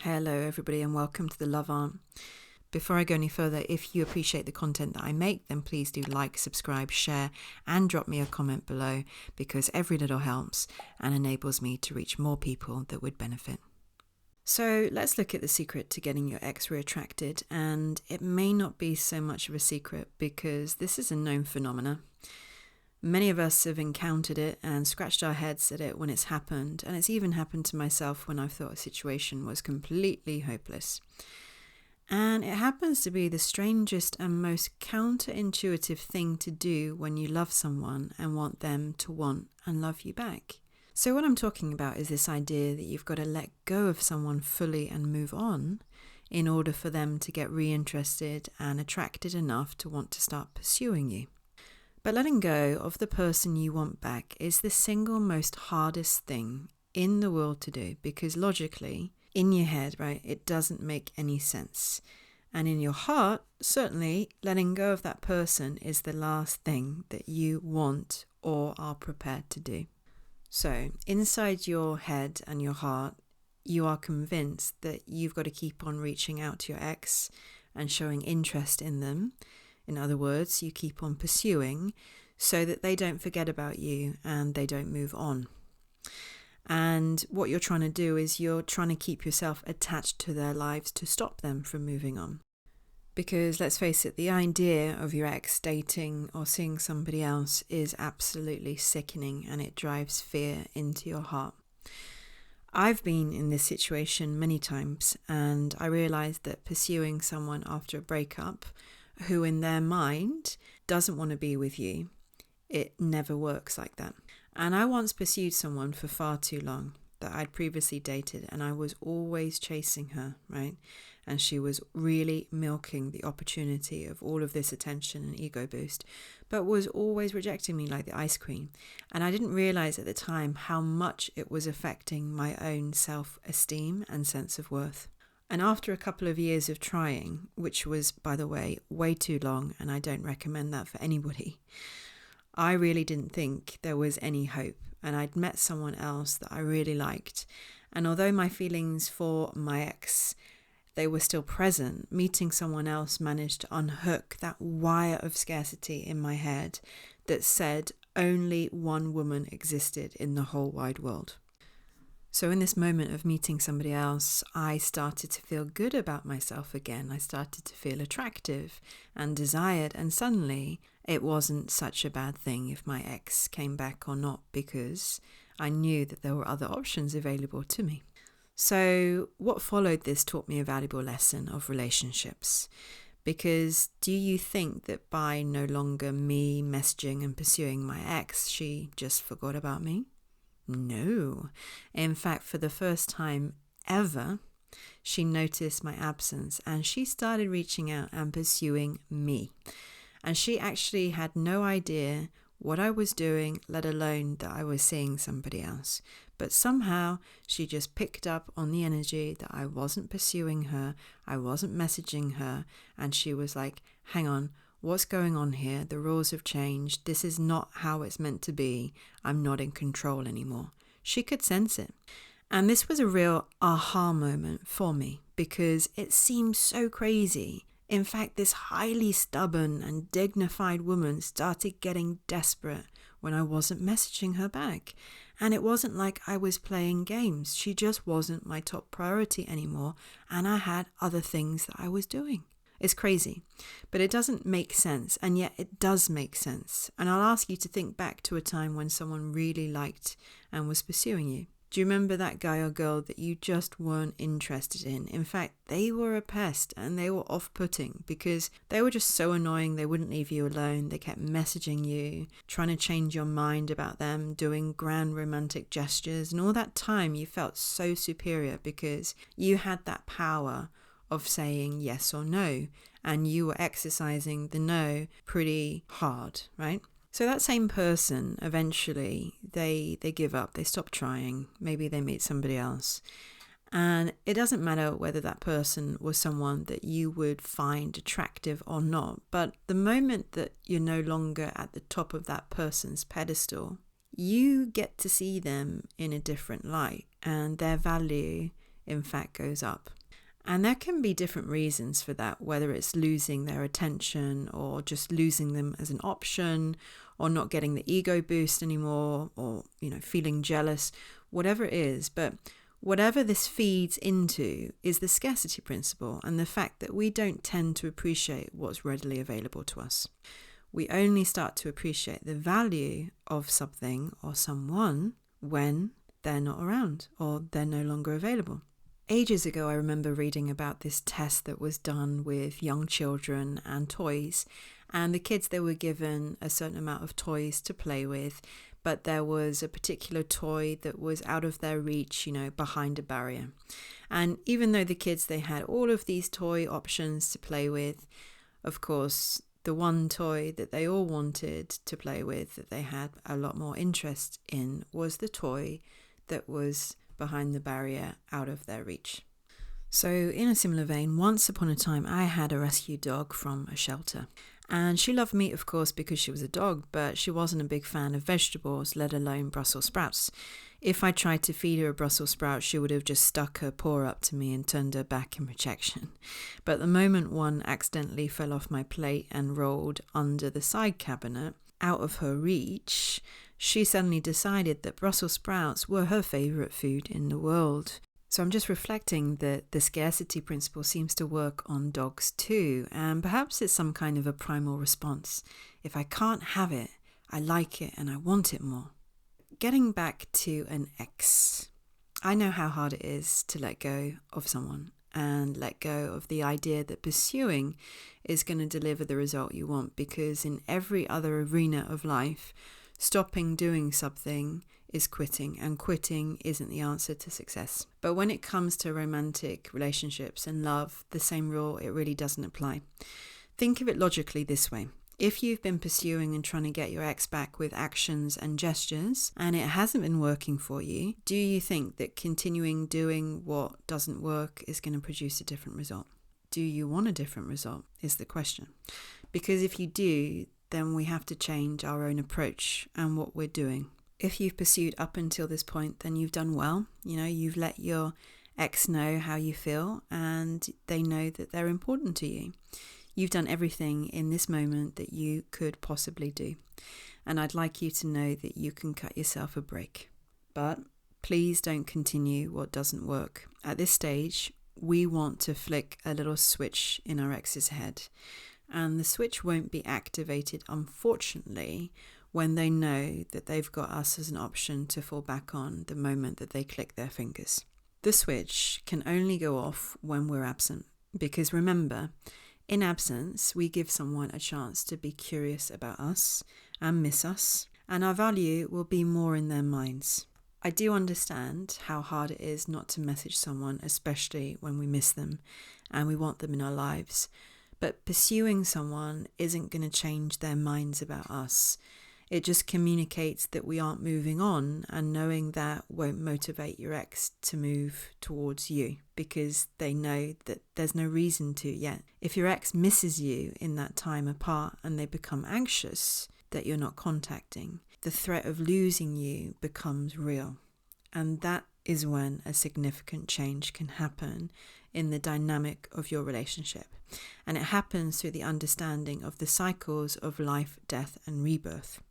Hello everybody and welcome to the Love Aunt. Before I go any further, if you appreciate the content that I make, then please do like, subscribe, share and drop me a comment below because every little helps and enables me to reach more people that would benefit. So let's look at the secret to getting your ex reattracted, and it may not be so much of a secret because this is a known phenomena. Many of us have encountered it and scratched our heads at it when it's happened, and it's even happened to myself when I thought a situation was completely hopeless. And it happens to be the strangest and most counterintuitive thing to do when you love someone and want them to want and love you back. So what I'm talking about is this idea that you've got to let go of someone fully and move on in order for them to get reinterested and attracted enough to want to start pursuing you. But letting go of the person you want back is the single most hardest thing in the world to do because logically, in your head, right, it doesn't make any sense. And in your heart, certainly, letting go of that person is the last thing that you want or are prepared to do. So inside your head and your heart, you are convinced that you've got to keep on reaching out to your ex and showing interest in them. In other words, you keep on pursuing so that they don't forget about you and they don't move on. And what you're trying to do is you're trying to keep yourself attached to their lives to stop them from moving on. Because let's face it, the idea of your ex dating or seeing somebody else is absolutely sickening and it drives fear into your heart. I've been in this situation many times and I realized that pursuing someone after a breakup who in their mind doesn't want to be with you, it never works like that. And I once pursued someone for far too long that I'd previously dated and I was always chasing her, right? And she was really milking the opportunity of all of this attention and ego boost, but was always rejecting me like the ice cream. And I didn't realize at the time how much it was affecting my own self-esteem and sense of worth. And after a couple of years of trying, which was, by the way, way too long, and I don't recommend that for anybody, I really didn't think there was any hope. And I'd met someone else that I really liked. And although my feelings for my ex, they were still present, meeting someone else managed to unhook that wire of scarcity in my head that said only one woman existed in the whole wide world. So in this moment of meeting somebody else, I started to feel good about myself again. I started to feel attractive and desired, and suddenly it wasn't such a bad thing if my ex came back or not because I knew that there were other options available to me. So what followed this taught me a valuable lesson of relationships. Because do you think that by no longer me messaging and pursuing my ex, she just forgot about me? No. In fact, for the first time ever, she noticed my absence and she started reaching out and pursuing me. And she actually had no idea what I was doing, let alone that I was seeing somebody else. But somehow she just picked up on the energy that I wasn't pursuing her, I wasn't messaging her, and she was like, hang on, what's going on here? The rules have changed. This is not how it's meant to be. I'm not in control anymore. She could sense it. And this was a real aha moment for me because it seemed so crazy. In fact, this highly stubborn and dignified woman started getting desperate when I wasn't messaging her back. And it wasn't like I was playing games. She just wasn't my top priority anymore. And I had other things that I was doing. It's crazy, but it doesn't make sense, and yet it does make sense. And I'll ask you to think back to a time when someone really liked and was pursuing you. Do you remember that guy or girl that you just weren't interested in? In fact, they were a pest and they were off-putting because they were just so annoying. They wouldn't leave you alone. They kept messaging you, trying to change your mind about them, doing grand romantic gestures. And all that time you felt so superior because you had that power of saying yes or no, and you were exercising the no pretty hard, right? So that same person, eventually, they give up, they stop trying, maybe they meet somebody else. And it doesn't matter whether that person was someone that you would find attractive or not, but the moment that you're no longer at the top of that person's pedestal, you get to see them in a different light, and their value in fact goes up. And there can be different reasons for that, whether it's losing their attention or just losing them as an option, or not getting the ego boost anymore, or, feeling jealous, whatever it is. But whatever this feeds into is the scarcity principle and the fact that we don't tend to appreciate what's readily available to us. We only start to appreciate the value of something or someone when they're not around or they're no longer available. Ages ago, I remember reading about this test that was done with young children and toys, and the kids, they were given a certain amount of toys to play with, but there was a particular toy that was out of their reach, behind a barrier. And even though the kids, they had all of these toy options to play with, of course, the one toy that they all wanted to play with, that they had a lot more interest in, was the toy that was behind the barrier out of their reach. So in a similar vein, once upon a time, I had a rescue dog from a shelter. And she loved meat, of course, because she was a dog, but she wasn't a big fan of vegetables, let alone Brussels sprouts. If I tried to feed her a Brussels sprout, she would have just stuck her paw up to me and turned her back in rejection. But the moment one accidentally fell off my plate and rolled under the side cabinet, out of her reach, she suddenly decided that Brussels sprouts were her favourite food in the world. So I'm just reflecting that the scarcity principle seems to work on dogs too, and perhaps it's some kind of a primal response. If I can't have it, I like it and I want it more. Getting back to an ex, I know how hard it is to let go of someone and let go of the idea that pursuing is going to deliver the result you want, because in every other arena of life, stopping doing something is quitting, and quitting isn't the answer to success. But when it comes to romantic relationships and love, the same rule, it really doesn't apply. Think of it logically this way. If you've been pursuing and trying to get your ex back with actions and gestures, and it hasn't been working for you, do you think that continuing doing what doesn't work is going to produce a different result? Do you want a different result is the question. Because if you do, then we have to change our own approach and what we're doing. If you've pursued up until this point, then you've done well. You've let your ex know how you feel, and they know that they're important to you. You've done everything in this moment that you could possibly do. And I'd like you to know that you can cut yourself a break. But please don't continue what doesn't work. At this stage, we want to flick a little switch in our ex's head. And the switch won't be activated, unfortunately, when they know that they've got us as an option to fall back on the moment that they click their fingers. The switch can only go off when we're absent. Because remember, in absence, we give someone a chance to be curious about us and miss us, and our value will be more in their minds. I do understand how hard it is not to message someone, especially when we miss them and we want them in our lives. But pursuing someone isn't going to change their minds about us. It just communicates that we aren't moving on, and knowing that won't motivate your ex to move towards you because they know that there's no reason to yet. If your ex misses you in that time apart and they become anxious that you're not contacting, the threat of losing you becomes real. And that is when a significant change can happen in the dynamic of your relationship. And it happens through the understanding of the cycles of life, death, and rebirth.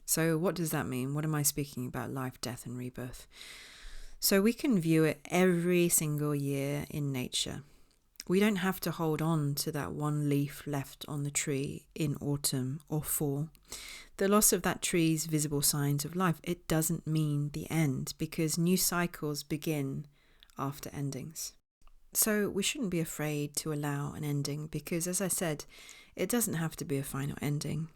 So what does that mean? What am I speaking about? Life, death, and rebirth. So we can view it every single year in nature. We don't have to hold on to that one leaf left on the tree in autumn or fall. The loss of that tree's visible signs of life, it doesn't mean the end, because new cycles begin after endings. So we shouldn't be afraid to allow an ending, because as I said, it doesn't have to be a final ending.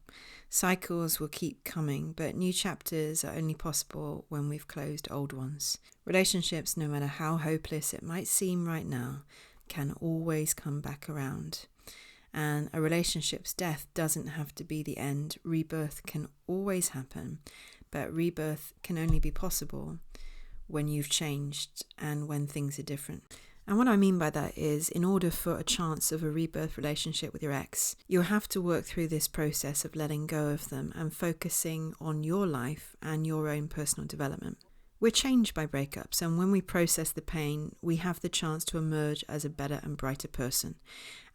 Cycles will keep coming, but new chapters are only possible when we've closed old ones. Relationships, no matter how hopeless it might seem right now, can always come back around. And a relationship's death doesn't have to be the end. Rebirth can always happen, but rebirth can only be possible when you've changed and when things are different. And what I mean by that is, in order for a chance of a rebirth relationship with your ex, you'll have to work through this process of letting go of them and focusing on your life and your own personal development. We're changed by breakups, and when we process the pain, we have the chance to emerge as a better and brighter person.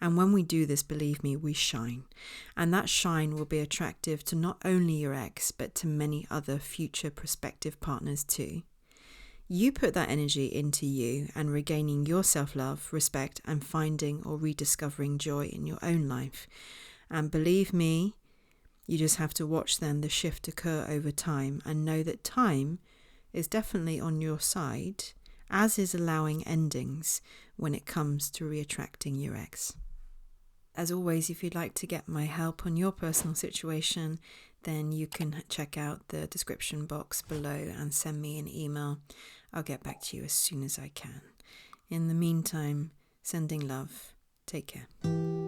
And when we do this, believe me, we shine. And that shine will be attractive to not only your ex, but to many other future prospective partners too. You put that energy into you and regaining your self-love, respect, and finding or rediscovering joy in your own life. And believe me, you just have to watch then the shift occur over time and know that time is definitely on your side, as is allowing endings when it comes to reattracting your ex. As always, if you'd like to get my help on your personal situation, then you can check out the description box below and send me an email. I'll get back to you as soon as I can. In the meantime, sending love. Take care.